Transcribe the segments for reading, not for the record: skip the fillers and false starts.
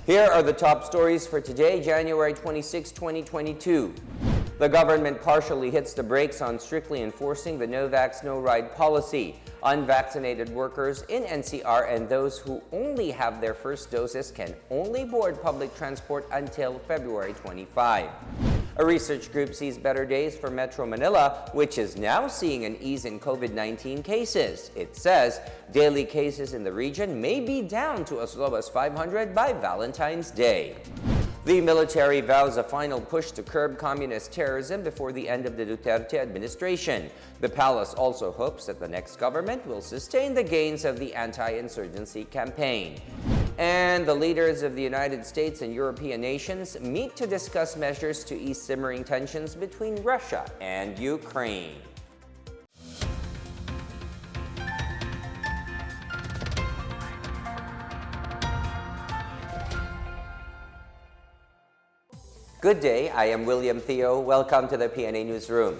Here are the top stories for today, January 26, 2022. The government partially hits the brakes on strictly enforcing the no vax, no ride policy. Unvaccinated workers in NCR and those who only have their first doses can only board public transport until February 25. A research group sees better days for Metro Manila, which is now seeing an ease in COVID-19 cases. It says daily cases in the region may be down to as low as 500 by Valentine's Day. The military vows a final push to curb communist terrorism before the end of the Duterte administration. The palace also hopes that the next government will sustain the gains of the anti-insurgency campaign. And the leaders of the United States and European nations meet to discuss measures to ease simmering tensions between Russia and Ukraine. Good day, I am William Theo. Welcome to the PNA Newsroom.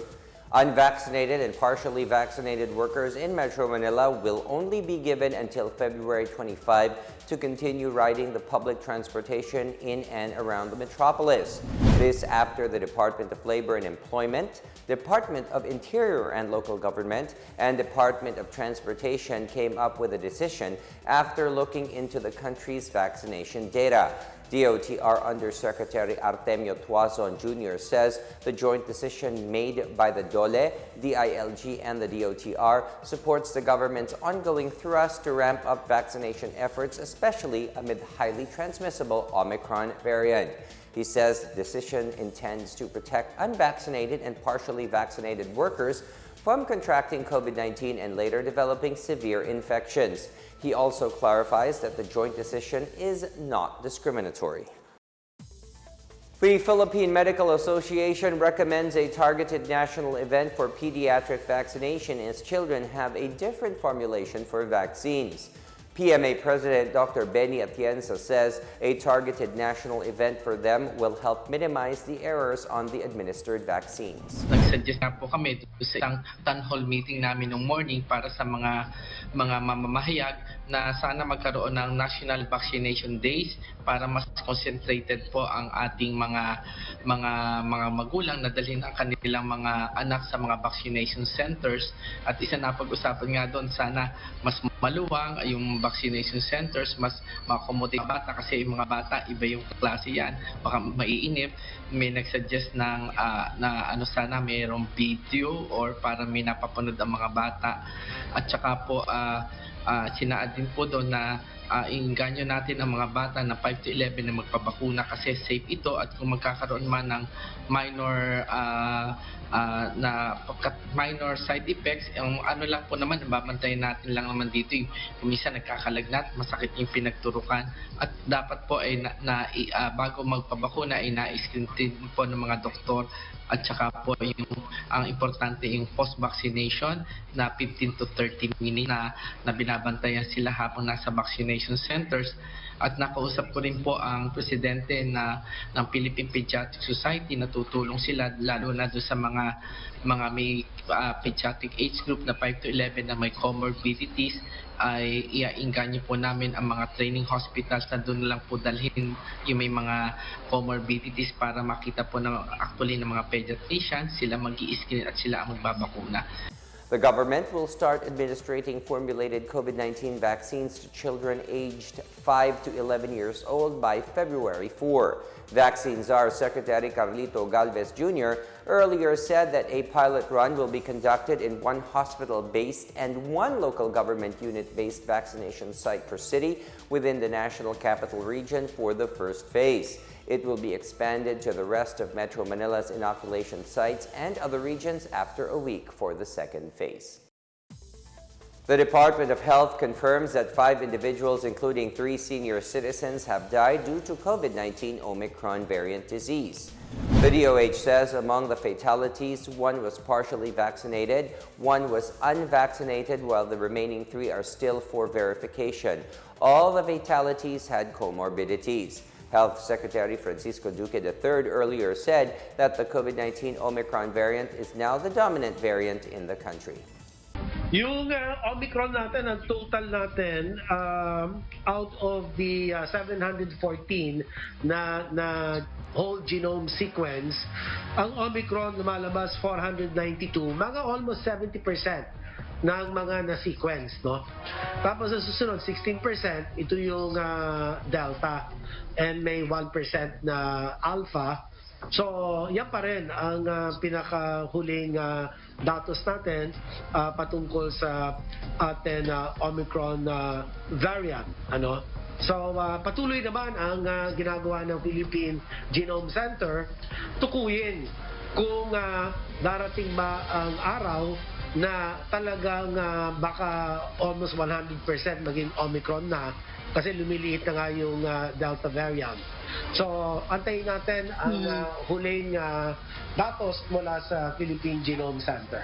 Unvaccinated and partially vaccinated workers in Metro Manila will only be given until February 25 to continue riding the public transportation in and around the metropolis. This after the Department of Labor and Employment, Department of Interior and Local Government, and Department of Transportation came up with a decision after looking into the country's vaccination data. DOTR Undersecretary Artemio Tuazon Jr. says the joint decision made by the DOLE, DILG, and the DOTR supports the government's ongoing thrust to ramp up vaccination efforts, especially amid highly transmissible Omicron variant. He says the decision intends to protect unvaccinated and partially vaccinated workers from contracting COVID-19 and later developing severe infections. He also clarifies that the joint decision is not discriminatory. The Philippine Medical Association recommends a targeted national event for pediatric vaccination as children have a different formulation for vaccines. PMA President Dr. Benny Atienza says a targeted national event for them will help minimize the errors on the administered vaccines. Nag-suggest na po kami sa isang town hall meeting namin nung morning para sa mga mamamahayag na sana magkaroon ng National Vaccination Days para mas concentrated po ang ating mga magulang na dalhin ang kanilang mga anak sa mga vaccination centers. At isa na pag-usapan nga doon, sana mas maluwang yung vaccination centers, mas ma-accommodate bata kasi yung mga bata, iba yung klase yan, baka maiinip. May nagsuggest ng sana mayroong video or para may napapanood ang mga bata. At saka po sinaad din po doon na inganyo natin ang mga bata na 5 to 11 na magpabakuna kasi safe ito, at kung magkakaroon man ng minor minor side effects, yung ano lang po naman, babantayan natin lang naman dito yung minsan nagkakalagnat, masakit yung pinagturukan, at dapat po ay bago magpabakuna ay na-screen po ng mga doktor. At saka po ang importante yung post-vaccination na 15 to 30 minutes na binabantayan sila habang nasa vaccination centers. At nakausap ko rin po ang presidente ng Philippine Pediatric Society na tutulong sila lalo na doon sa mga may pediatric age group na 5 to 11 na may comorbidities, ay iainganyo po namin ang mga training hospitals na doon lang po dalhin yung may mga comorbidities para makita po na actually ng mga pediatricians, sila mag-i-screen at sila ang magbabakuna. The government will start administering formulated COVID-19 vaccines to children aged 5 to 11 years old by February 4. Vaccine Czar Secretary Carlito Galvez Jr. earlier said that a pilot run will be conducted in one hospital-based and one local government unit-based vaccination site per city within the National Capital Region for the first phase. It will be expanded to the rest of Metro Manila's inoculation sites and other regions after a week for the second phase. The Department of Health confirms that 5 individuals, including 3 senior citizens, have died due to COVID-19 Omicron variant disease. The DOH says among the fatalities, 1 was partially vaccinated, 1 was unvaccinated, while the remaining 3 are still for verification. All the fatalities had comorbidities. Health Secretary Francisco Duque III earlier said that the COVID-19 Omicron variant is now the dominant variant in the country. Yung Omicron natin, ang total natin, out of the 714 na whole genome sequence, ang Omicron lumalabas 492, mga almost 70% ng mga na-sequence, no? Tapos sa susunod, 16%, ito yung Delta, and may 1% na Alpha. So, yan pa rin ang pinakahuling datos natin patungkol sa ating Omicron variant. Ano? So, patuloy naman ang ginagawa ng Philippine Genome Center tukuyin kung darating ba ang araw na talagang baka almost 100% maging Omicron na kasi lumiliit na nga yung Delta variant. So, antayin natin ang huling datos mula sa Philippine Genome Center.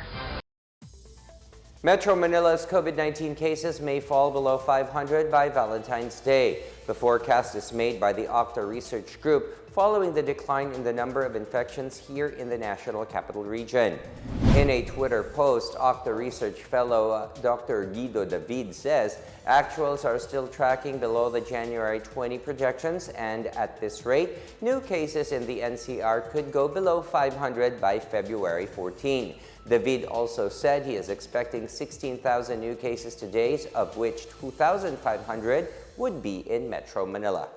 Metro Manila's COVID-19 cases may fall below 500 by Valentine's Day. The forecast is made by the OCTA research group following the decline in the number of infections here in the National Capital Region. In a Twitter post, OCTA research fellow Dr. Guido David says actuals are still tracking below the January 20 projections, and at this rate, new cases in the NCR could go below 500 by February 14. David also said he is expecting 16,000 new cases today, of which 2,500 would be in Metro Manila.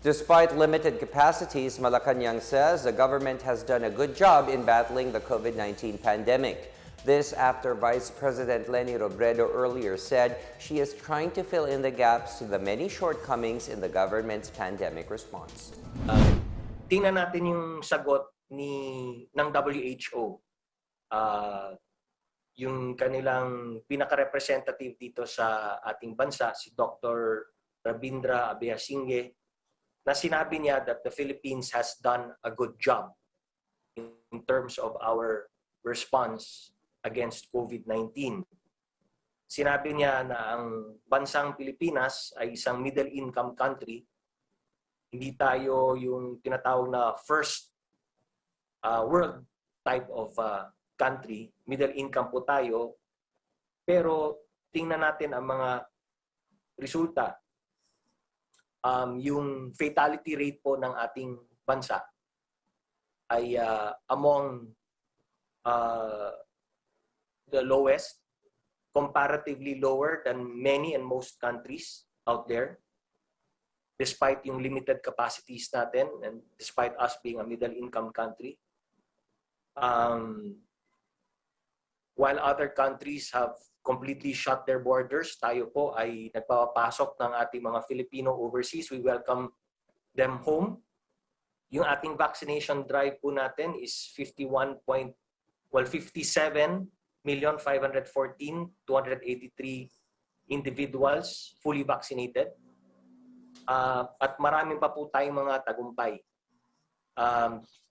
Despite limited capacities, Malacanang says the government has done a good job in battling the COVID-19 pandemic. This after Vice President Leni Robredo earlier said she is trying to fill in the gaps to the many shortcomings in the government's pandemic response. Tingnan natin yung sagot ng WHO. Yung kanilang pinaka-representative dito sa ating bansa, si Dr. Rabindra Abeyasinghe, na sinabi niya that the Philippines has done a good job in terms of our response against COVID-19. Sinabi niya na ang bansang Pilipinas ay isang middle-income country. Hindi tayo yung tinatawag na first world type of country. Middle income po tayo. Pero tingnan natin ang mga resulta. Yung fatality rate po ng ating bansa ay among the lowest, comparatively lower than many and most countries out there, despite yung limited capacities natin and despite us being a middle-income country. While other countries have completely shut their borders, tayo po ay nagpapasok ng ating mga Filipino overseas. We welcome them home. Yung ating vaccination drive po natin is 57,514,283 individuals fully vaccinated. At maraming pa po tayong mga tagumpay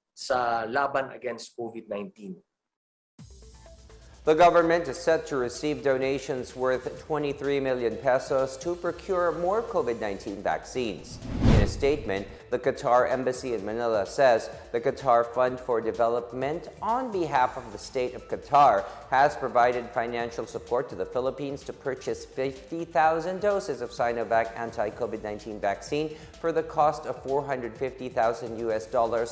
sa laban against COVID-19. The government is set to receive donations worth 23 million pesos to procure more COVID-19 vaccines. In a statement, the Qatar Embassy in Manila says the Qatar Fund for Development, on behalf of the State of Qatar, has provided financial support to the Philippines to purchase 50,000 doses of Sinovac anti-COVID-19 vaccine for the cost of $450,000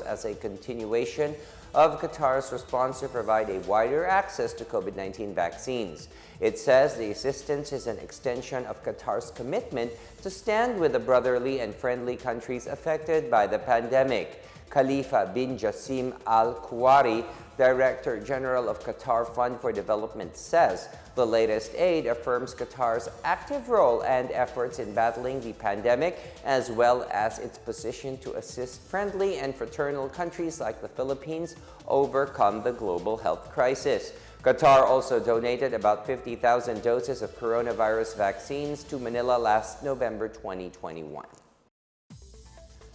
as a continuation of Qatar's response to provide a wider access to COVID-19 vaccines. It says the assistance is an extension of Qatar's commitment to stand with the brotherly and friendly countries affected by the pandemic. Khalifa bin Jassim Al Kuwari, Director General of Qatar Fund for Development, says the latest aid affirms Qatar's active role and efforts in battling the pandemic, as well as its position to assist friendly and fraternal countries like the Philippines overcome the global health crisis. Qatar also donated about 50,000 doses of coronavirus vaccines to Manila last November 2021.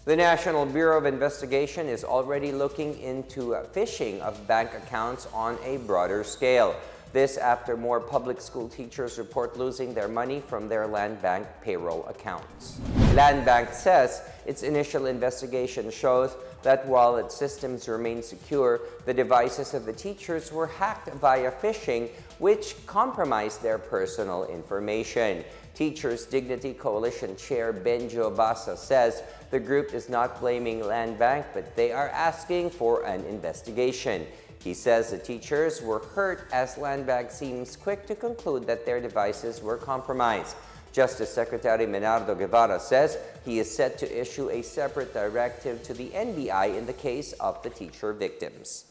The National Bureau of Investigation is already looking into phishing of bank accounts on a broader scale. This after more public school teachers report losing their money from their land bank payroll accounts. Land Bank says its initial investigation shows that while its systems remain secure, the devices of the teachers were hacked via phishing, which compromised their personal information. Teachers Dignity Coalition Chair Benjo Basa says the group is not blaming Land Bank, but they are asking for an investigation. He says the teachers were hurt as Land Bank seems quick to conclude that their devices were compromised. Justice Secretary Menardo Guevara says he is set to issue a separate directive to the NBI in the case of the teacher victims.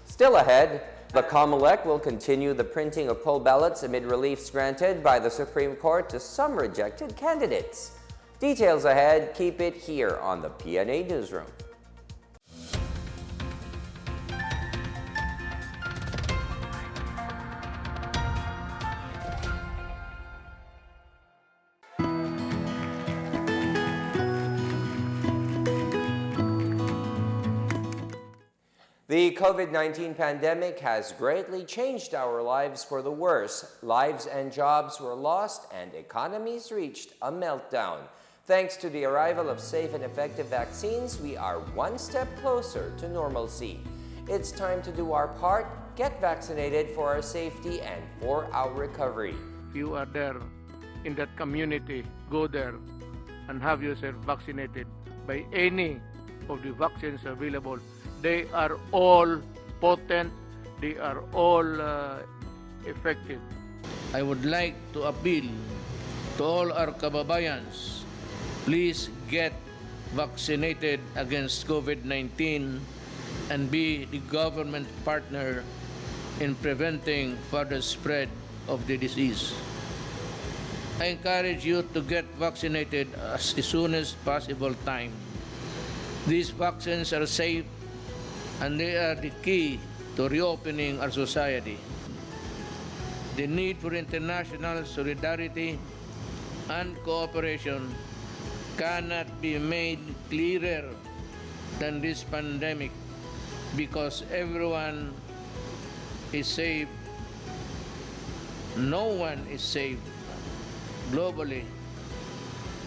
Still ahead, the COMELEC will continue the printing of poll ballots amid reliefs granted by the Supreme Court to some rejected candidates. Details ahead, keep it here on the PNA Newsroom. The COVID-19 pandemic has greatly changed our lives for the worse. Lives and jobs were lost and economies reached a meltdown. Thanks to the arrival of safe and effective vaccines, we are one step closer to normalcy. It's time to do our part, get vaccinated for our safety and for our recovery. You are there in that community, go there and have yourself vaccinated by any of the vaccines available. They are all potent, they are all effective. I would like to appeal to all our kababayans, please get vaccinated against COVID-19 and be the government partner in preventing further spread of the disease. I encourage you to get vaccinated as soon as possible time. These vaccines are safe and they are the key to reopening our society. The need for international solidarity and cooperation cannot be made clearer than this pandemic because everyone is safe. No one is safe globally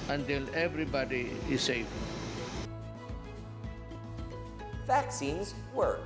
until everybody is safe. Vaccines work.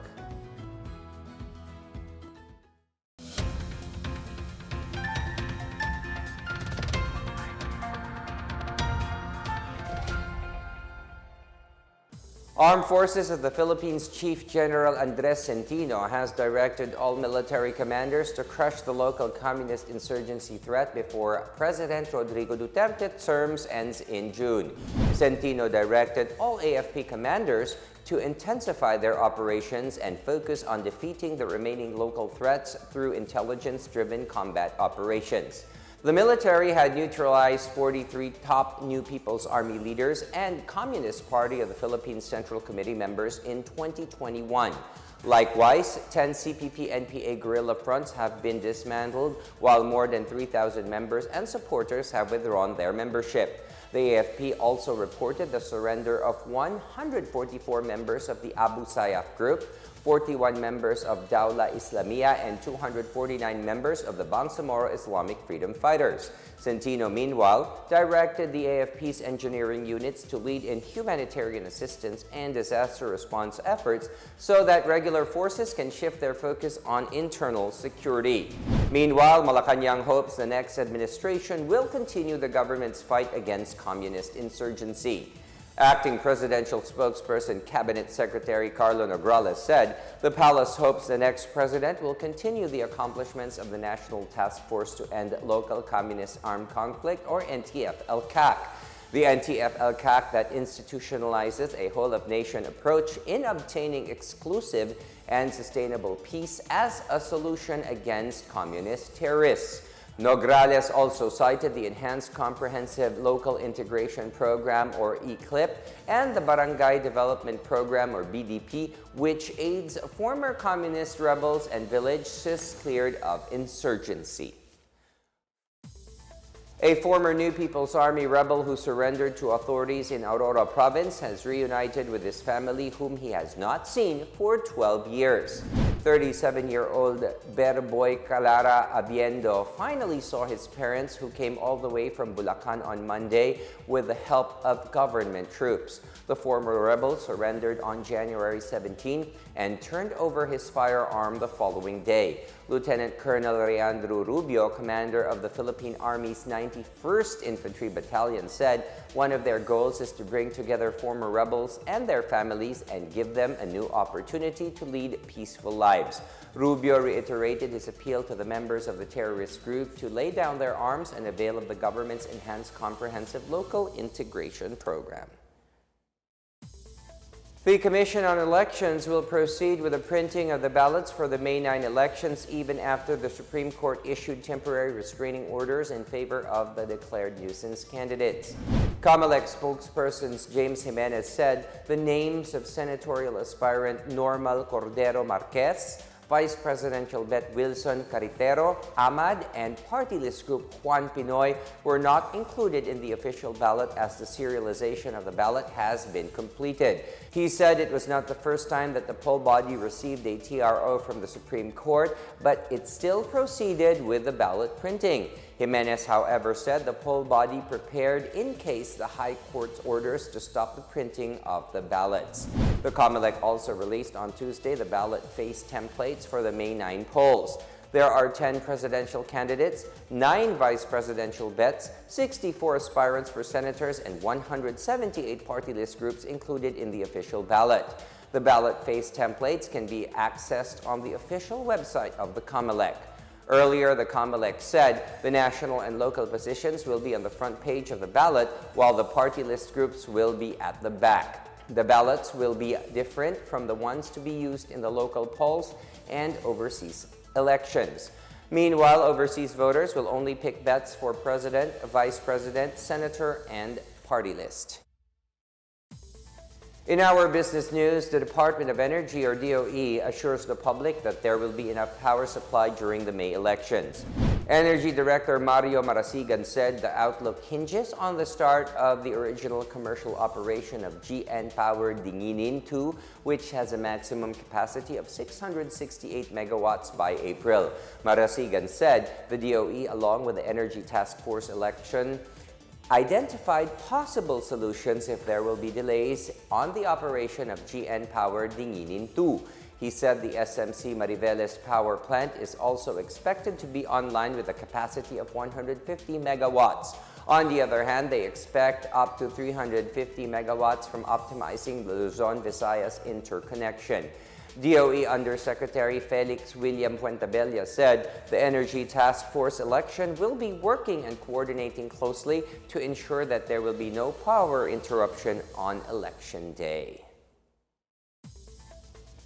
Armed Forces of the Philippines Chief General Andres Centino has directed all military commanders to crush the local communist insurgency threat before President Rodrigo Duterte's term ends in June. Centino directed all AFP commanders to intensify their operations and focus on defeating the remaining local threats through intelligence-driven combat operations. The military had neutralized 43 top New People's Army leaders and Communist Party of the Philippines Central Committee members in 2021. Likewise, 10 CPP-NPA guerrilla fronts have been dismantled, while more than 3,000 members and supporters have withdrawn their membership. The AFP also reported the surrender of 144 members of the Abu Sayyaf group, 41 members of Dawla Islamiyah, and 249 members of the Bangsamoro Islamic Freedom Fighters. Centino, meanwhile, directed the AFP's engineering units to lead in humanitarian assistance and disaster response efforts so that regular forces can shift their focus on internal security. Meanwhile, Malacanang hopes the next administration will continue the government's fight against communist insurgency. Acting Presidential Spokesperson Cabinet Secretary Carlo Nograles said the palace hopes the next president will continue the accomplishments of the National Task Force to End Local Communist Armed Conflict, or NTF-LCAC. The NTF-LCAC that institutionalizes a whole-of-nation approach in obtaining exclusive and sustainable peace as a solution against communist terrorists. Nograles also cited the Enhanced Comprehensive Local Integration Program, or ECLIP, and the Barangay Development Program, or BDP, which aids former communist rebels and villages cleared of insurgency. A former New People's Army rebel who surrendered to authorities in Aurora Province has reunited with his family, whom he has not seen for 12 years. 37-year-old Berboy Calara Abiendo finally saw his parents, who came all the way from Bulacan on Monday with the help of government troops. The former rebel surrendered on January 17 and turned over his firearm the following day. Lieutenant Colonel Leandro Rubio, commander of the Philippine Army's 91st Infantry Battalion, said one of their goals is to bring together former rebels and their families and give them a new opportunity to lead peaceful lives. Rubio reiterated his appeal to the members of the terrorist group to lay down their arms and avail of the government's enhanced comprehensive local integration program. The Commission on Elections will proceed with the printing of the ballots for the May 9 elections even after the Supreme Court issued temporary restraining orders in favor of the declared nuisance candidates. COMELEC spokesperson James Jimenez said the names of senatorial aspirant Normal Cordero Marquez, Vice Presidential bet Wilson Carretero, Ahmad, and party list group Juan Pinoy were not included in the official ballot as the serialization of the ballot has been completed. He said it was not the first time that the poll body received a TRO from the Supreme Court, but it still proceeded with the ballot printing. Jimenez, however, said the poll body prepared in case the High Court's orders to stop the printing of the ballots. The COMELEC also released on Tuesday the ballot face templates for the May 9 polls. There are 10 presidential candidates, 9 vice presidential bets, 64 aspirants for senators, and 178 party list groups included in the official ballot. The ballot face templates can be accessed on the official website of the COMELEC. Earlier, the COMELEC said the national and local positions will be on the front page of the ballot, while the party list groups will be at the back. The ballots will be different from the ones to be used in the local polls and overseas elections. Meanwhile, overseas voters will only pick bets for president, vice president, senator, and party list. In our business news, the Department of Energy, or DOE, assures the public that there will be enough power supply during the May elections. Energy Director Mario Marasigan said the outlook hinges on the start of the original commercial operation of GN-powered Dinginin 2, which has a maximum capacity of 668 megawatts by April. Marasigan said the DOE, along with the Energy Task Force election, identified possible solutions if there will be delays on the operation of GN-powered Dinginin 2. He said the SMC Mariveles power plant is also expected to be online with a capacity of 150 megawatts. On the other hand, they expect up to 350 megawatts from optimizing the Luzon-Visayas interconnection. DOE Undersecretary Felix William Puentabella said the Energy Task Force election will be working and coordinating closely to ensure that there will be no power interruption on election day.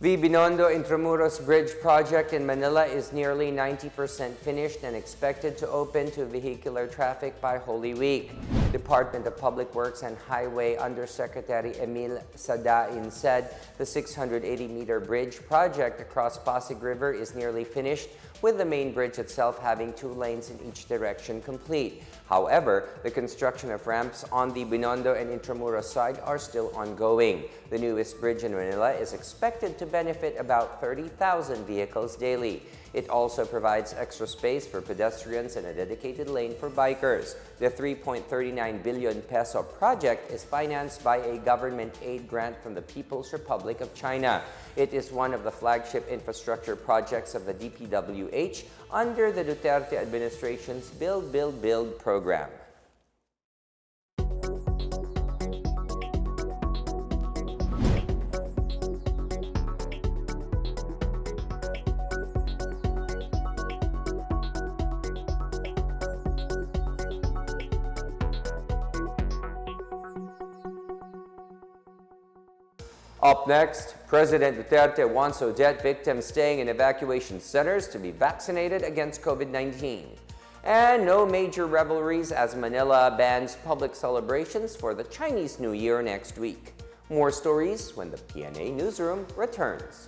The Binondo Intramuros Bridge project in Manila is nearly 90% finished and expected to open to vehicular traffic by Holy Week. Department of Public Works and Highway Undersecretary Emil Sadain said the 680-meter bridge project across Pasig River is nearly finished, with the main bridge itself having 2 lanes in each direction complete. However, the construction of ramps on the Binondo and Intramuros side are still ongoing. The newest bridge in Manila is expected to benefit about 30,000 vehicles daily. It also provides extra space for pedestrians and a dedicated lane for bikers. The 3.39 billion peso project is financed by a government aid grant from the People's Republic of China. It is one of the flagship infrastructure projects of the DPWH under the Duterte administration's Build, Build, Build program. Up next, President Duterte wants Odette victims staying in evacuation centers to be vaccinated against COVID-19. And no major revelries as Manila bans public celebrations for the Chinese New Year next week. More stories when the PNA Newsroom returns.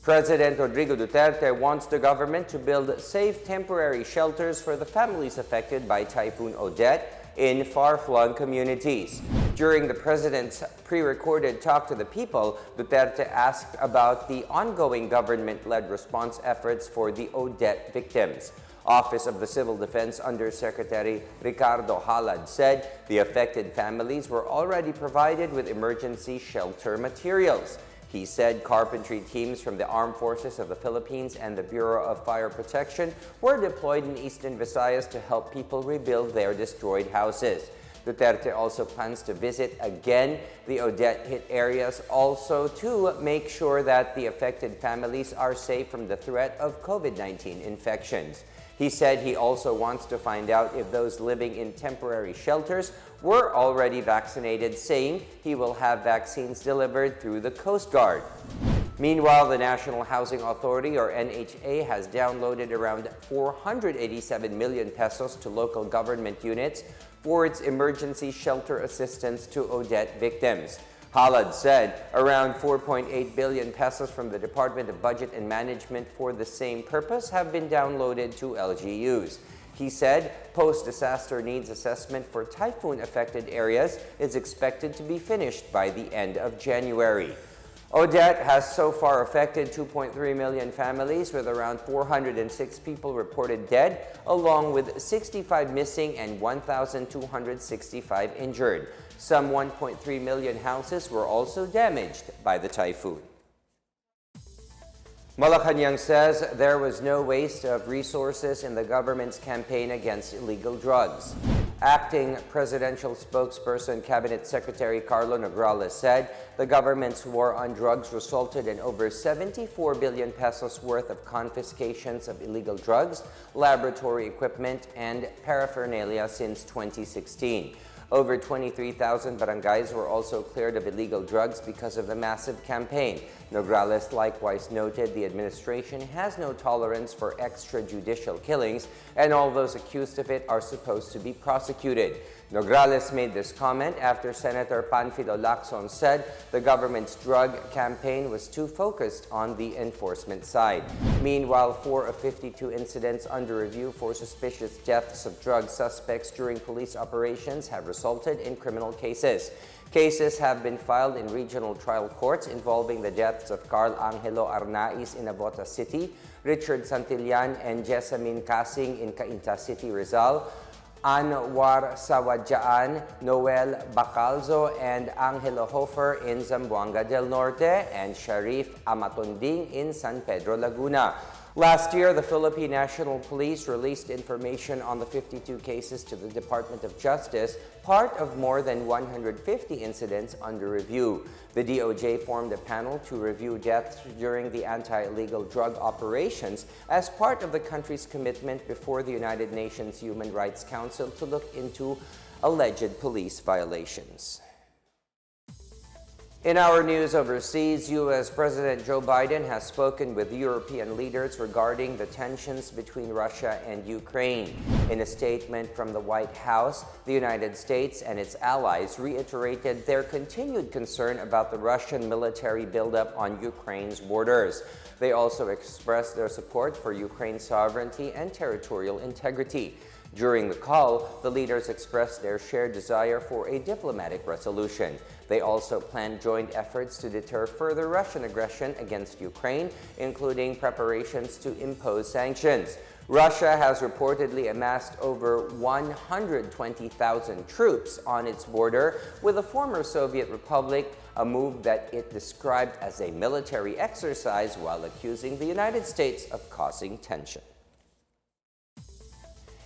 President Rodrigo Duterte wants the government to build safe temporary shelters for the families affected by Typhoon Odette in far-flung communities. During the president's pre-recorded talk to the people, Duterte asked about the ongoing government-led response efforts for the Odette victims. Office of the Civil Defense Undersecretary Ricardo Halad said the affected families were already provided with emergency shelter materials. He said carpentry teams from the Armed Forces of the Philippines and the Bureau of Fire Protection were deployed in Eastern Visayas to help people rebuild their destroyed houses. Duterte also plans to visit again the Odette-hit areas also to make sure that the affected families are safe from the threat of COVID-19 infections. He said he also wants to find out if those living in temporary shelters were already vaccinated, saying he will have vaccines delivered through the Coast Guard. Meanwhile, the National Housing Authority, or NHA, has downloaded around 487 million pesos to local government units for its emergency shelter assistance to Odette victims. Halad said around 4.8 billion pesos from the Department of Budget and Management for the same purpose have been downloaded to LGUs. He said post-disaster needs assessment for typhoon-affected areas is expected to be finished by the end of January. Odette has so far affected 2.3 million families, with around 406 people reported dead, along with 65 missing and 1,265 injured. Some 1.3 million houses were also damaged by the typhoon. Malacanang says there was no waste of resources in the government's campaign against illegal drugs. Acting Presidential Spokesperson Cabinet Secretary Carlo Nograles said the government's war on drugs resulted in over 74 billion pesos worth of confiscations of illegal drugs, laboratory equipment, and paraphernalia since 2016. Over 23,000 barangays were also cleared of illegal drugs because of the massive campaign. Nograles likewise noted the administration has no tolerance for extrajudicial killings, and all those accused of it are supposed to be prosecuted. Nograles made this comment after Senator Panfilo Lacson said the government's drug campaign was too focused on the enforcement side. Meanwhile, 4 of 52 incidents under review for suspicious deaths of drug suspects during police operations have resulted in criminal cases. Cases have been filed in regional trial courts involving the deaths of Carl Angelo Arnaiz in Navotas City, Richard Santillan and Jessamine Casing in Cainta City, Rizal, Anwar Sawadjaan, Noel Bacalzo, and Angelo Hofer in Zamboanga del Norte, and Sharif Amatonding in San Pedro, Laguna. Last year, the Philippine National Police released information on the 52 cases to the Department of Justice, part of more than 150 incidents under review. The DOJ formed a panel to review deaths during the anti-illegal drug operations as part of the country's commitment before the United Nations Human Rights Council to look into alleged police violations. In our news overseas, U.S. President Joe Biden has spoken with European leaders regarding the tensions between Russia and Ukraine. In a statement from the White House, the United States and its allies reiterated their continued concern about the Russian military buildup on Ukraine's borders. They also expressed their support for Ukraine's sovereignty and territorial integrity. During the call, the leaders expressed their shared desire for a diplomatic resolution. They also planned joint efforts to deter further Russian aggression against Ukraine, including preparations to impose sanctions. Russia has reportedly amassed over 120,000 troops on its border with the former Soviet Republic, a move that it described as a military exercise while accusing the United States of causing tension.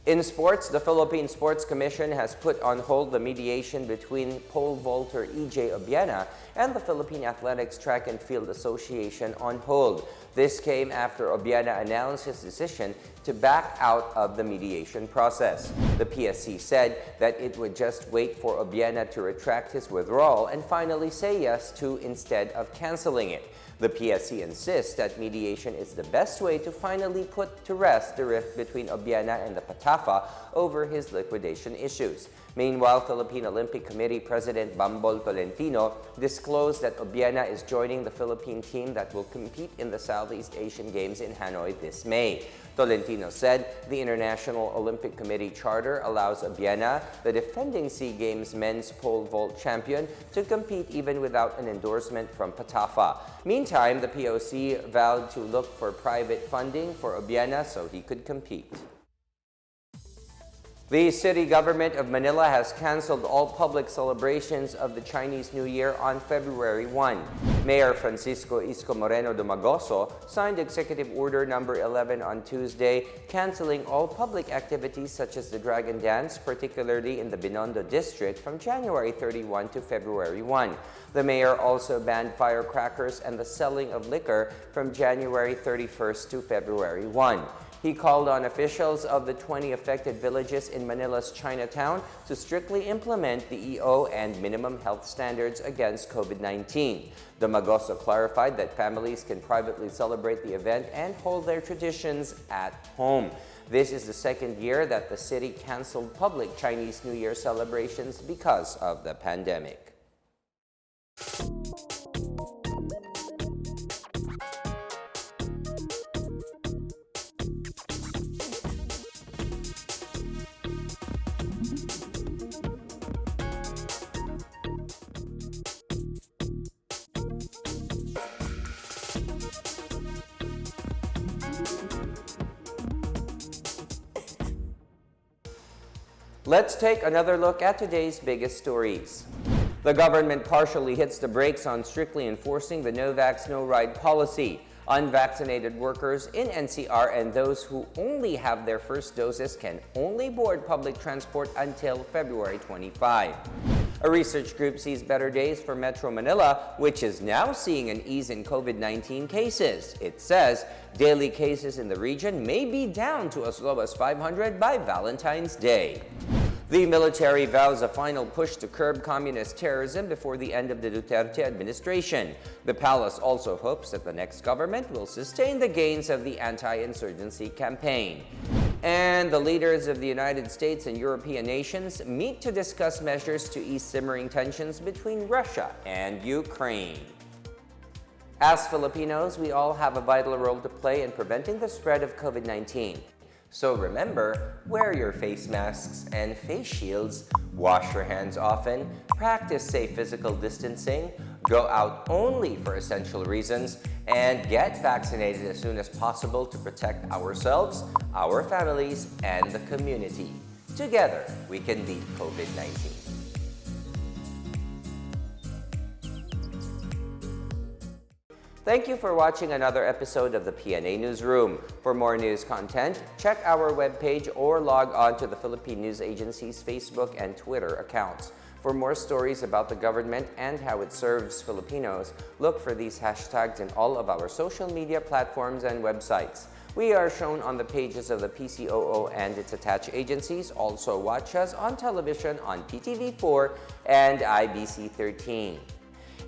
In sports, the Philippine Sports Commission has put on hold the mediation between pole vaulter E.J. Obiena and the Philippine Athletics Track and Field Association on hold. This came after Obiena announced his decision to back out of the mediation process. The PSC said that it would just wait for Obiena to retract his withdrawal and finally say yes to instead of canceling it. The PSC insists that mediation is the best way to finally put to rest the rift between Obiena and the PATAFA over his liquidation issues. Meanwhile, Philippine Olympic Committee President Bambol Tolentino disclosed that Obiena is joining the Philippine team that will compete in the Southeast Asian Games in Hanoi this May. Tolentino said the International Olympic Committee charter allows Obiena, the defending SEA Games men's pole vault champion, to compete even without an endorsement from PATAFA. Meantime, the POC vowed to look for private funding for Obiena so he could compete. The city government of Manila has canceled all public celebrations of the Chinese New Year on February 1. Mayor Francisco Isko Moreno Dumagoso signed Executive Order Number 11 on Tuesday, canceling all public activities such as the Dragon Dance, particularly in the Binondo district, from January 31 to February 1. The mayor also banned firecrackers and the selling of liquor from January 31st to February 1. He called on officials of the 20 affected villages in Manila's Chinatown to strictly implement the EO and minimum health standards against COVID-19. Dumagoso clarified that families can privately celebrate the event and hold their traditions at home. This is the second year that the city canceled public Chinese New Year celebrations because of the pandemic. Let's take another look at today's biggest stories. The government partially hits the brakes on strictly enforcing the no vax, no ride policy. Unvaccinated workers in NCR and those who only have their first doses can only board public transport until February 25. A research group sees better days for Metro Manila, which is now seeing an ease in COVID-19 cases. It says daily cases in the region may be down to as low as 500 by Valentine's Day. The military vows a final push to curb communist terrorism before the end of the Duterte administration. The palace also hopes that the next government will sustain the gains of the anti-insurgency campaign. And the leaders of the United States and European nations meet to discuss measures to ease simmering tensions between Russia and Ukraine. As Filipinos, we all have a vital role to play in preventing the spread of COVID-19. So remember, wear your face masks and face shields, wash your hands often, practice safe physical distancing, go out only for essential reasons, and get vaccinated as soon as possible to protect ourselves, our families, and the community. Together, we can beat COVID-19. Thank you for watching another episode of the PNA Newsroom. For more news content, check our webpage or log on to the Philippine News Agency's Facebook and Twitter accounts. For more stories about the government and how it serves Filipinos, look for these hashtags in all of our social media platforms and websites. We are shown on the pages of the PCOO and its attached agencies. Also watch us on television on PTV4 and IBC 13.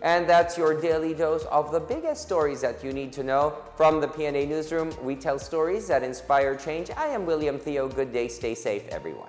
And that's your daily dose of the biggest stories that you need to know. From the PNA Newsroom, we tell stories that inspire change. I am William Theo. Good day, stay safe, everyone.